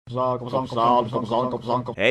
Hey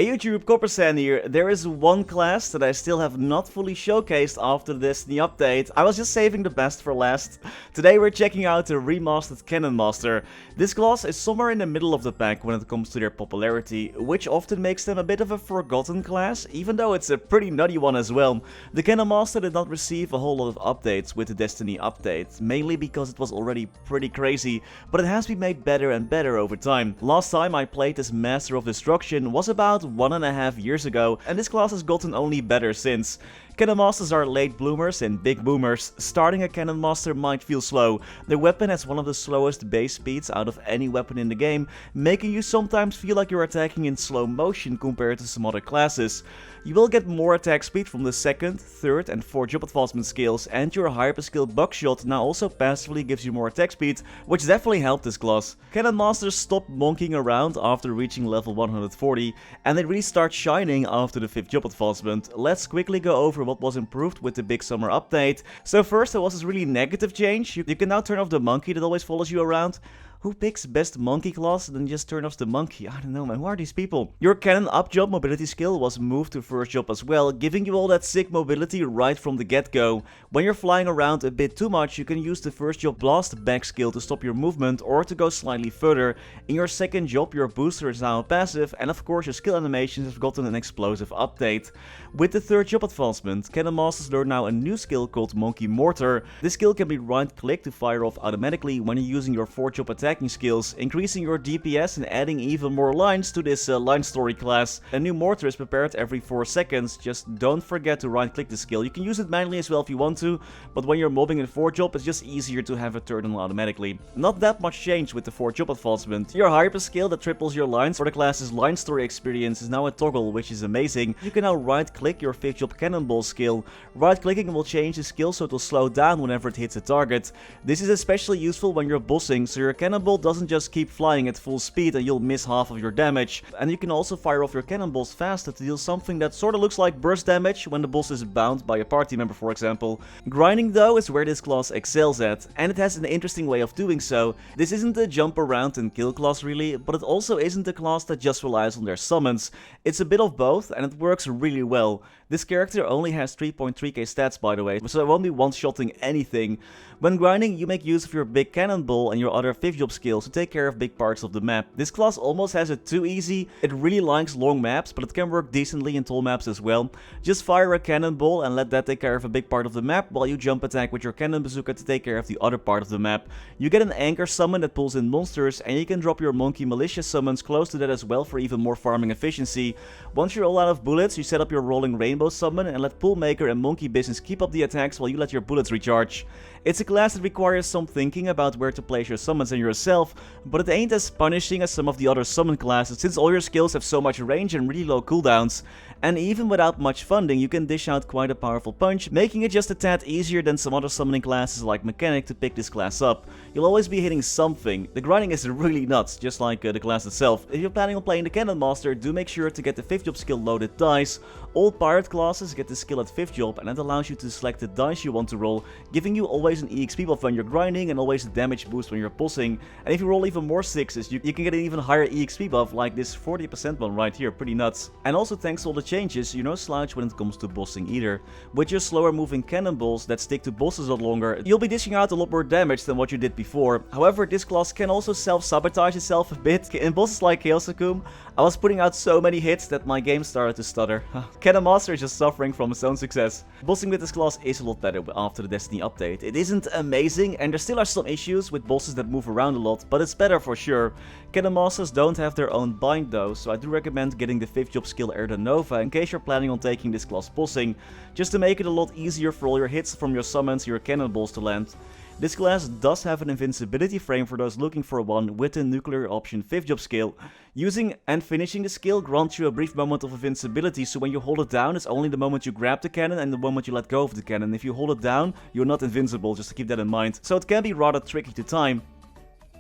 YouTube, Coppersan here. There is one class that I still have not fully showcased after the Destiny update. I was just saving the best for last. Today we're checking out the remastered Cannon Master. This class is somewhere in the middle of the pack when it comes to their popularity, which often makes them a bit of a forgotten class, even though it's a pretty nutty one as well. The Cannon Master did not receive a whole lot of updates with the Destiny update, mainly because it was already pretty crazy, but it has been made better and better over time. Last time I played this Master of Destruction was about 1.5 years ago, and this class has gotten only better since. Cannon Masters are late bloomers and big boomers. Starting a Cannon Master might feel slow. Their weapon has one of the slowest base speeds out of any weapon in the game, making you sometimes feel like you're attacking in slow motion compared to some other classes. You will get more attack speed from the 2nd, 3rd and 4th job advancement skills, and your hyper skill buckshot now also passively gives you more attack speed, which definitely helped this class. Cannon Masters stop monkeying around after reaching level 140, and they really start shining after the 5th job advancement. Let's quickly go over what was improved with the big summer update. So first, there was this really negative change. You can now turn off the monkey that always follows you around. Who picks best monkey class then just turn off the monkey? I don't know, man, who are these people? Your cannon up job mobility skill was moved to first job as well, giving you all that sick mobility right from the get-go. When you're flying around a bit too much, you can use the first job blast back skill to stop your movement or to go slightly further. In your second job, your booster is now passive, and of course your skill animations have gotten an explosive update. With the third job advancement, Cannon Masters learn now a new skill called Monkey Mortar. This skill can be right-clicked to fire off automatically when you're using your 4th job attacking skills, increasing your DPS and adding even more lines to this line story class. A new mortar is prepared every 4 seconds, just don't forget to right click the skill. You can use it manually as well if you want to, but when you're mobbing in 4th job it's just easier to have it turned on automatically. Not that much change with the 4th job advancement. Your hyper skill that triples your lines for the class's line story experience is now a toggle, which is amazing. You can now right click your 5th job cannonball skill. Right clicking will change the skill so it will slow down whenever it hits a target. This is especially useful when you're bossing, so your cannonball doesn't just keep flying at full speed and you'll miss half of your damage. And you can also fire off your cannonballs faster to deal something that sort of looks like burst damage when the boss is bound by a party member, for example. Grinding though is where this class excels at, and it has an interesting way of doing so. This isn't a jump around and kill class really, but it also isn't a class that just relies on their summons. It's a bit of both and it works really well. This character only has 3.3k stats by the way, so it won't be one-shotting anything. When grinding, you make use of your big cannonball and your other 5th job skills to take care of big parts of the map. This class almost has it too easy. It really likes long maps, but it can work decently in tall maps as well. Just fire a cannonball and let that take care of a big part of the map, while you jump attack with your cannon bazooka to take care of the other part of the map. You get an anchor summon that pulls in monsters, and you can drop your monkey militia summons close to that as well for even more farming efficiency. Once you're all out of bullets, you set up your rolling rainbow summon and let Poolmaker and Monkey Business keep up the attacks while you let your bullets recharge. It's a class that requires some thinking about where to place your summons and yourself, but it ain't as punishing as some of the other summon classes since all your skills have so much range and really low cooldowns. And even without much funding, you can dish out quite a powerful punch, making it just a tad easier than some other summoning classes like Mechanic to pick this class up. You'll always be hitting something. The grinding is really nuts, just like the class itself. If you're planning on playing the Cannon Master, do make sure to get the 5th job skill loaded dice. All pirate classes get the skill at 5th job, and that allows you to select the dice you want to roll, giving you always an EXP buff when you're grinding and always a damage boost when you're bossing. And if you roll even more 6s, you can get an even higher EXP buff like this 40% one right here, pretty nuts. And also thanks to all the changes, you're no slouch when it comes to bossing either. With your slower moving cannonballs that stick to bosses a lot longer, you'll be dishing out a lot more damage than what you did before. However, this class can also self-sabotage itself a bit. In bosses like Zakum, I was putting out so many hits that my game started to stutter. Cannon Master is just suffering from its own success. Bossing with this class is a lot better after the Destiny update. It isn't amazing, and there still are some issues with bosses that move around a lot, but it's better for sure. Cannon Masters don't have their own bind though, so I do recommend getting the 5th job skill Erda Nova in case you're planning on taking this class bossing, just to make it a lot easier for all your hits from your summons and your cannonballs to land. This class does have an invincibility frame for those looking for one with a nuclear option 5th job skill. Using and finishing the skill grants you a brief moment of invincibility, so when you hold it down it's only the moment you grab the cannon and the moment you let go of the cannon. If you hold it down, you're not invincible, just to keep that in mind. So it can be rather tricky to time.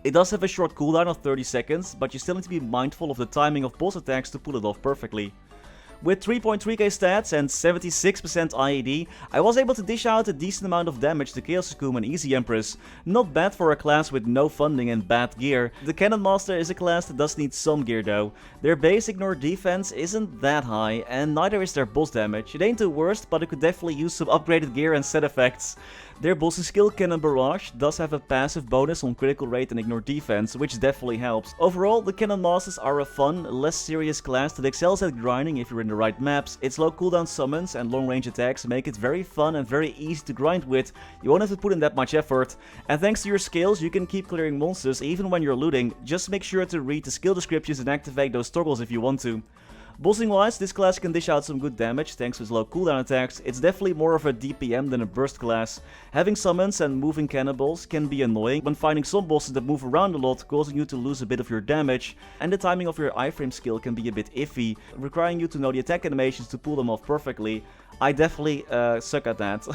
It does have a short cooldown of 30 seconds, but you still need to be mindful of the timing of boss attacks to pull it off perfectly. With 3.3k stats and 76% IED, I was able to dish out a decent amount of damage to Chaos Zakum and Easy Empress. Not bad for a class with no funding and bad gear. The Cannon Master is a class that does need some gear though. Their base ignore defense isn't that high, and neither is their boss damage. It ain't the worst, but it could definitely use some upgraded gear and set effects. Their bossing skill, Cannon Barrage, does have a passive bonus on critical rate and ignore defense, which definitely helps. Overall, the Cannon Masters are a fun, less serious class that excels at grinding if you're in the right maps. Its low cooldown summons and long range attacks make it very fun and very easy to grind with. You won't have to put in that much effort. And thanks to your skills, you can keep clearing monsters even when you're looting. Just make sure to read the skill descriptions and activate those toggles if you want to. Bossing wise, this class can dish out some good damage thanks to its low cooldown attacks. It's definitely more of a DPM than a burst class. Having summons and moving cannonballs can be annoying when finding some bosses that move around a lot, causing you to lose a bit of your damage. And the timing of your iframe skill can be a bit iffy, requiring you to know the attack animations to pull them off perfectly. I definitely suck at that.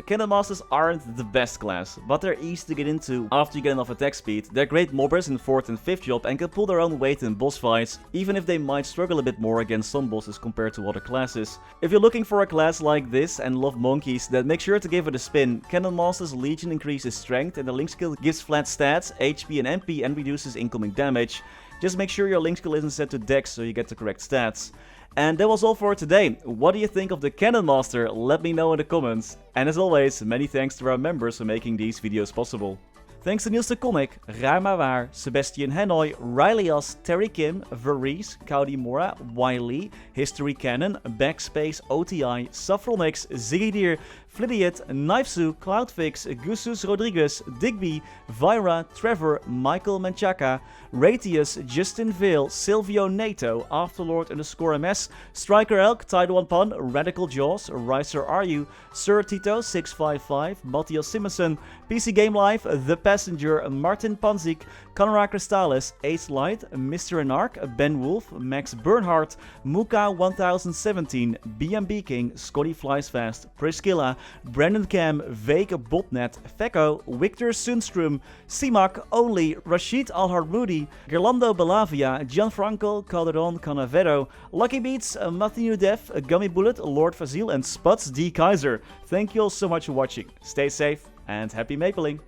Cannon Masters aren't the best class, but they're easy to get into after you get enough attack speed. They're great mobbers in 4th and 5th job and can pull their own weight in boss fights, even if they might struggle a bit more against some bosses compared to other classes. If you're looking for a class like this and love monkeys, then make sure to give it a spin. Cannon Masters Legion increases strength and the link skill gives flat stats, HP and MP and reduces incoming damage. Just make sure your link skill isn't set to Dex so you get the correct stats. And that was all for today. What do you think of the Cannon Master? Let me know in the comments. And as always, many thanks to our members for making these videos possible. Thanks to Niels, Coninck, Raar, maar waar, Sebastian, Hanoy, Ryalias, Terry Kim, Vareese, Mora, Wiley, Historycanon, BackSpaceOTI, Saffronyx, Ziggydeer, Flidiot, Knifesu, Cloudfix, Gusus Rodriguez, Digby, Vira, Trevor, Michael Menchaca, Ratius, Justin Vale, Silvio Nato, Afterlord_MS, Striker Elk, Tidal Pun, Radical Jaws, Ricer Are Sir Tito 655, Mathias Simonsson, PC Game Life, The Passenger, Martin Panzik, Conrad Crystallis, Ace Light, Mr. Anarch, Ben Wolf, Max Bernhardt, Muka 1017, BMB King, Scotty Flies Fast, Priscilla, Brandon Cam, Vake Botnet, Fecko, Victor Sundstrom, ceemak, Only, Rashid Alharmoudi, Gerlando Belavia, Gianfranco Calderon Canavero, Lucky Beats, Matthew Def, Gummy Bullet, Lord Fazil, and Spuds D. Kaiser. Thank you all so much for watching. Stay safe and happy mapling!